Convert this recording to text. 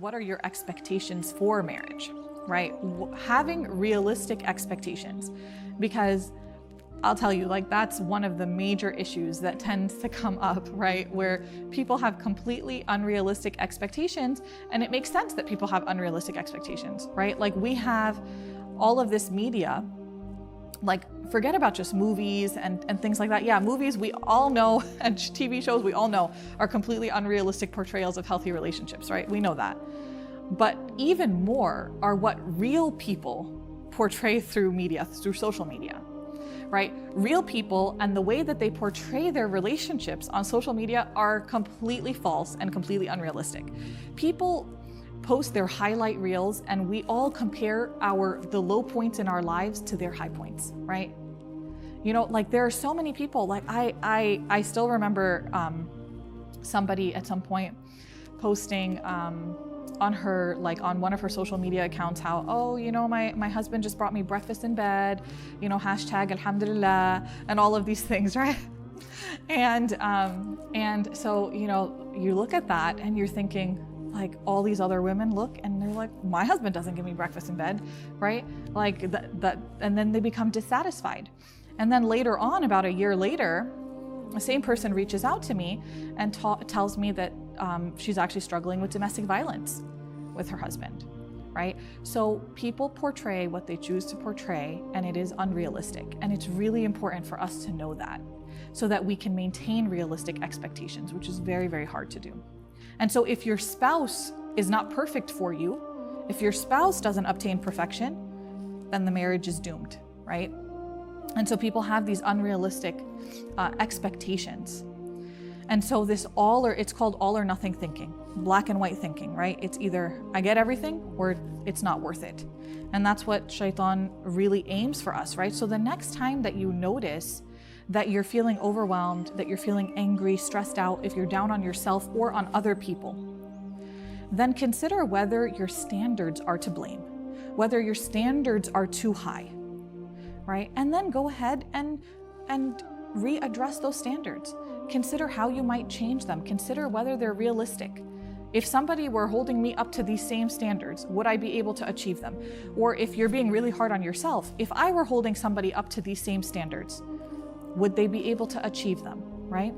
what are your expectations for marriage, right? Having realistic expectations, because I'll tell you, like, that's one of the major issues that tends to come up, right? Where people have completely unrealistic expectations, and it makes sense that people have unrealistic expectations, right? Like, we have all of this media, like, forget about just movies and things like that. Yeah, movies we all know, and TV shows we all know are completely unrealistic portrayals of healthy relationships, right? We know that. But even more are what real people portray through media, through social media. Right? Real people and the way that they portray their relationships on social media are completely false and completely unrealistic. People post their highlight reels, and we all compare the low points in our lives to their high points, right? You know, like, there are so many people, like, I still remember somebody at some point posting on her, like, on one of her social media accounts, how, oh, you know, my husband just brought me breakfast in bed, you know, hashtag alhamdulillah, and all of these things, right? And so, you know, you look at that and you're thinking, like, all these other women look and they're like, my husband doesn't give me breakfast in bed, right? Like that, and then they become dissatisfied. And then later on, about a year later, the same person reaches out to me and tells me that she's actually struggling with domestic violence with her husband, right? So people portray what they choose to portray, and it is unrealistic. And it's really important for us to know that, so that we can maintain realistic expectations, which is very, very hard to do. And so if your spouse is not perfect for you, if your spouse doesn't obtain perfection, then the marriage is doomed, right? And so people have these unrealistic expectations. And so it's called all or nothing thinking, black and white thinking, right? It's either I get everything or it's not worth it. And that's what shaitan really aims for us, right? So the next time that you notice that you're feeling overwhelmed, that you're feeling angry, stressed out, if you're down on yourself or on other people, then consider whether your standards are to blame, whether your standards are too high, right? And then go ahead and readdress those standards. Consider how you might change them. Consider whether they're realistic. If somebody were holding me up to these same standards, would I be able to achieve them? Or if you're being really hard on yourself, if I were holding somebody up to these same standards, would they be able to achieve them, right?